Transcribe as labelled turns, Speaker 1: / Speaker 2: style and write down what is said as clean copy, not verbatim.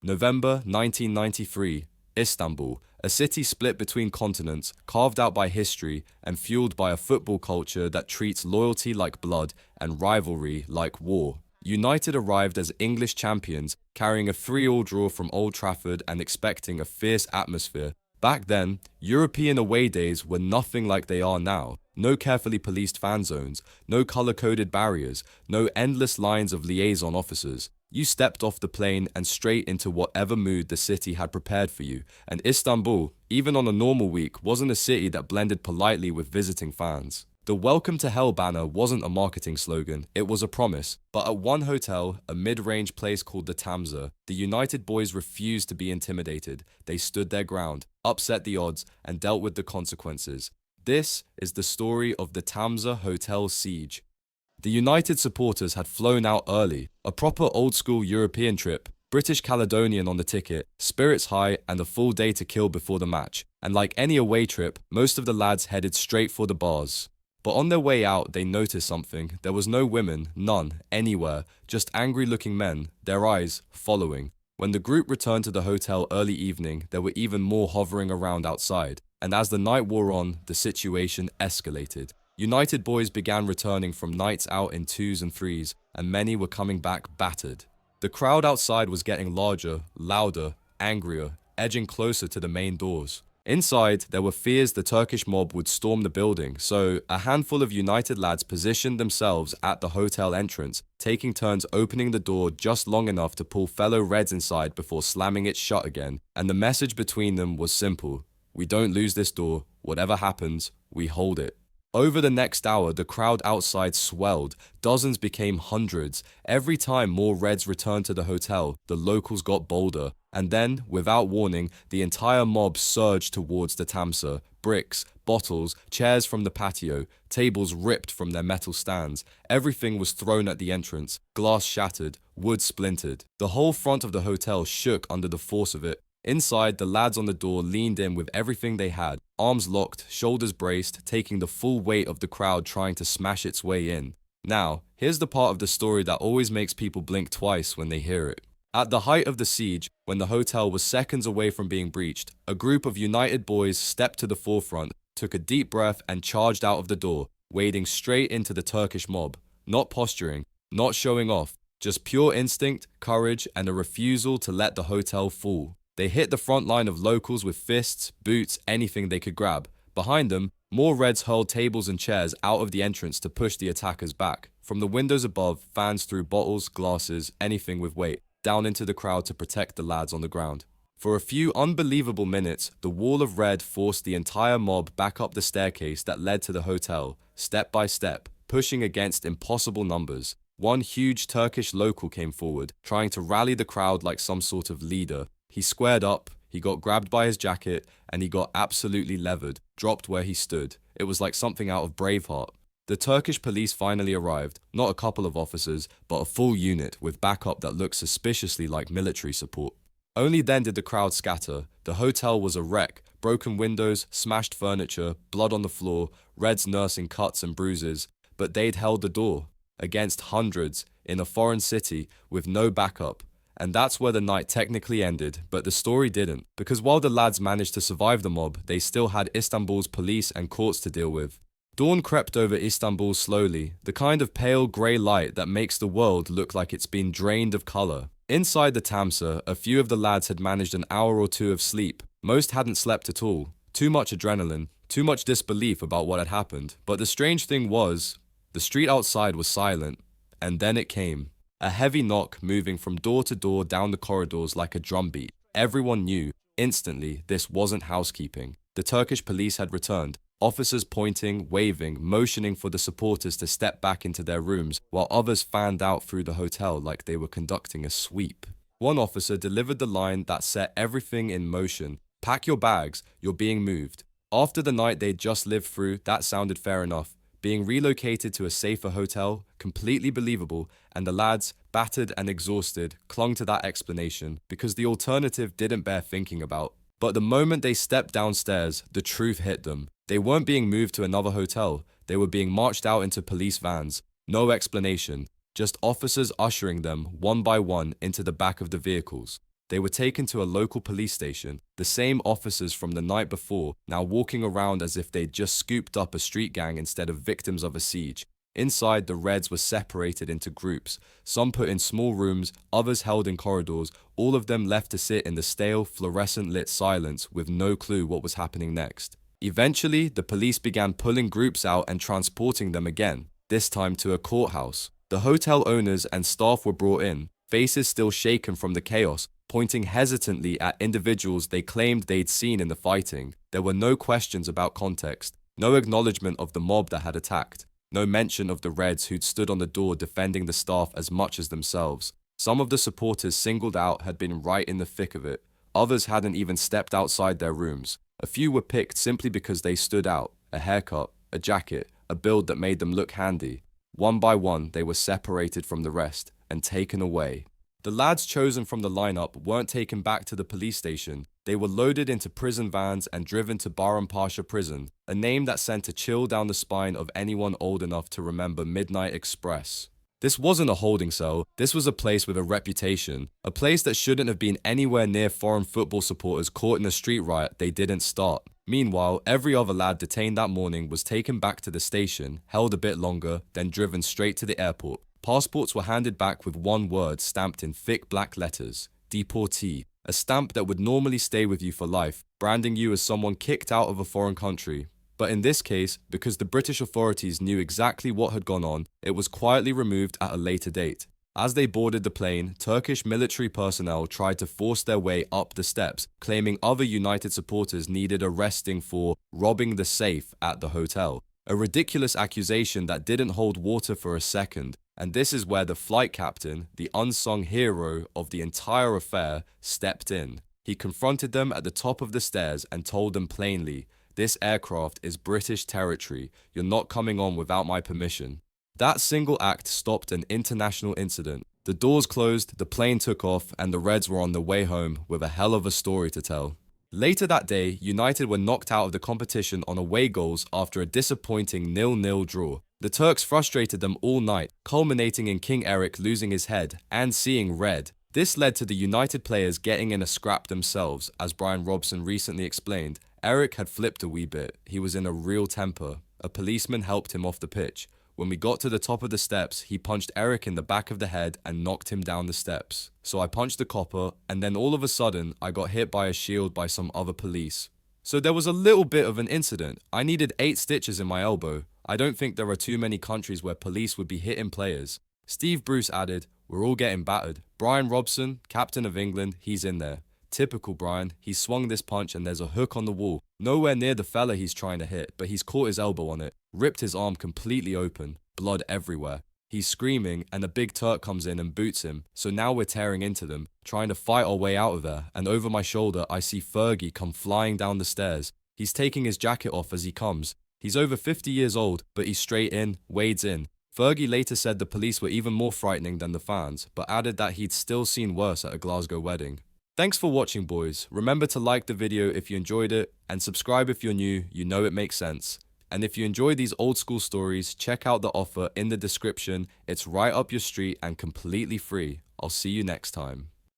Speaker 1: November 1993, Istanbul, a city split between continents, carved out by history and fueled by a football culture that treats loyalty like blood and rivalry like war. United arrived as English champions, carrying a 3-3 draw from Old Trafford and expecting a fierce atmosphere. Back then, European away days were nothing like they are now. No carefully policed fan zones, no color-coded barriers, no endless lines of liaison officers. You stepped off the plane and straight into whatever mood the city had prepared for you. And Istanbul, even on a normal week, wasn't a city that blended politely with visiting fans. The Welcome to Hell banner wasn't a marketing slogan, it was a promise. But at one hotel, a mid-range place called the Tamsa, the United boys refused to be intimidated. They stood their ground, upset the odds, and dealt with the consequences. This is the story of the Tamsa Hotel siege. The United supporters had flown out early, a proper old-school European trip, British Caledonian on the ticket, spirits high and a full day to kill before the match. And like any away trip, most of the lads headed straight for the bars. But on their way out, they noticed something. There was no women, none, anywhere, just angry-looking men, their eyes following. When the group returned to the hotel early evening, there were even more hovering around outside. And as the night wore on, the situation escalated. United boys began returning from nights out in 2s and 3s, and many were coming back battered. The crowd outside was getting larger, louder, angrier, edging closer to the main doors. Inside, there were fears the Turkish mob would storm the building, so a handful of United lads positioned themselves at the hotel entrance, taking turns opening the door just long enough to pull fellow Reds inside before slamming it shut again. And the message between them was simple: we don't lose this door, whatever happens, we hold it. Over the next hour, the crowd outside swelled. Dozens became hundreds. Every time more Reds returned to the hotel, the locals got bolder. And then, without warning, the entire mob surged towards the Tamsa. Bricks, bottles, chairs from the patio, tables ripped from their metal stands. Everything was thrown at the entrance. Glass shattered, wood splintered. The whole front of the hotel shook under the force of it. Inside, the lads on the door leaned in with everything they had, arms locked, shoulders braced, taking the full weight of the crowd trying to smash its way in. Now, here's the part of the story that always makes people blink twice when they hear it. At the height of the siege, when the hotel was seconds away from being breached, a group of United boys stepped to the forefront, took a deep breath and charged out of the door, wading straight into the Turkish mob. Not posturing, not showing off, just pure instinct, courage, and a refusal to let the hotel fall. They hit the front line of locals with fists, boots, anything they could grab. Behind them, more Reds hurled tables and chairs out of the entrance to push the attackers back. From the windows above, fans threw bottles, glasses, anything with weight, down into the crowd to protect the lads on the ground. For a few unbelievable minutes, the wall of red forced the entire mob back up the staircase that led to the hotel, step by step, pushing against impossible numbers. One huge Turkish local came forward, trying to rally the crowd like some sort of leader. He squared up, he got grabbed by his jacket, and he got absolutely levered, dropped where he stood. It was like something out of Braveheart. The Turkish police finally arrived, not a couple of officers, but a full unit with backup that looked suspiciously like military support. Only then did the crowd scatter. The hotel was a wreck, broken windows, smashed furniture, blood on the floor, Reds nursing cuts and bruises. But they'd held the door, against hundreds, in a foreign city, with no backup. And that's where the night technically ended, but the story didn't. Because while the lads managed to survive the mob, they still had Istanbul's police and courts to deal with. Dawn crept over Istanbul slowly, the kind of pale grey light that makes the world look like it's been drained of colour. Inside the Tamsa, a few of the lads had managed an hour or two of sleep. Most hadn't slept at all. Too much adrenaline, too much disbelief about what had happened. But the strange thing was, the street outside was silent. And then it came. A heavy knock moving from door to door down the corridors like a drumbeat. Everyone knew, instantly, this wasn't housekeeping. The Turkish police had returned, officers pointing, waving, motioning for the supporters to step back into their rooms, while others fanned out through the hotel like they were conducting a sweep. One officer delivered the line that set everything in motion. Pack your bags, you're being moved. After the night they'd just lived through, that sounded fair enough. Being relocated to a safer hotel, completely believable, and the lads, battered and exhausted, clung to that explanation because the alternative didn't bear thinking about. But the moment they stepped downstairs, the truth hit them. They weren't being moved to another hotel, they were being marched out into police vans. No explanation, just officers ushering them, one by one, into the back of the vehicles. They were taken to a local police station, the same officers from the night before, now walking around as if they'd just scooped up a street gang instead of victims of a siege. Inside, the Reds were separated into groups, some put in small rooms, others held in corridors, all of them left to sit in the stale, fluorescent-lit silence with no clue what was happening next. Eventually, the police began pulling groups out and transporting them again, this time to a courthouse. The hotel owners and staff were brought in, faces still shaken from the chaos, pointing hesitantly at individuals they claimed they'd seen in the fighting. There were no questions about context, no acknowledgement of the mob that had attacked. No mention of the Reds who'd stood on the door defending the staff as much as themselves. Some of the supporters singled out had been right in the thick of it. Others hadn't even stepped outside their rooms. A few were picked simply because they stood out. A haircut, a jacket, a build that made them look handy. One by one, they were separated from the rest and taken away. The lads chosen from the lineup weren't taken back to the police station. They were loaded into prison vans and driven to Bahram Pasha prison, a name that sent a chill down the spine of anyone old enough to remember Midnight Express. This wasn't a holding cell, this was a place with a reputation, a place that shouldn't have been anywhere near foreign football supporters caught in a street riot they didn't start. Meanwhile, every other lad detained that morning was taken back to the station, held a bit longer, then driven straight to the airport. Passports were handed back with one word stamped in thick black letters: deportee, a stamp that would normally stay with you for life, branding you as someone kicked out of a foreign country. But in this case, because the British authorities knew exactly what had gone on, it was quietly removed at a later date. As they boarded the plane, Turkish military personnel tried to force their way up the steps, claiming other United supporters needed arresting for robbing the safe at the hotel. A ridiculous accusation that didn't hold water for a second. And this is where the flight captain, the unsung hero of the entire affair, stepped in. He confronted them at the top of the stairs and told them plainly, "This aircraft is British territory. You're not coming on without my permission." That single act stopped an international incident. The doors closed, the plane took off, and the Reds were on their way home with a hell of a story to tell. Later that day, United were knocked out of the competition on away goals after a disappointing 0-0 draw. The Turks frustrated them all night, culminating in King Eric losing his head and seeing red. This led to the United players getting in a scrap themselves. As Brian Robson recently explained, Eric had flipped a wee bit. He was in a real temper. A policeman helped him off the pitch. When we got to the top of the steps, he punched Eric in the back of the head and knocked him down the steps. So I punched the copper, and then all of a sudden, I got hit by a shield by some other police. So there was a little bit of an incident. I needed 8 stitches in my elbow. I don't think there are too many countries where police would be hitting players. Steve Bruce added, "We're all getting battered. Brian Robson, captain of England, he's in there. Typical Brian, he swung this punch and there's a hook on the wall. Nowhere near the fella he's trying to hit, but he's caught his elbow on it, ripped his arm completely open, blood everywhere. He's screaming and a big Turk comes in and boots him, so now we're tearing into them, trying to fight our way out of there, and over my shoulder I see Fergie come flying down the stairs. He's taking his jacket off as he comes. He's over 50 years old, but he's straight in, wades in. Fergie later said the police were even more frightening than the fans, but added that he'd still seen worse at a Glasgow wedding. Thanks for watching, boys. Remember to like the video if you enjoyed it, and subscribe if you're new, you know it makes sense. And if you enjoy these old school stories, check out the offer in the description. It's right up your street and completely free. I'll see you next time.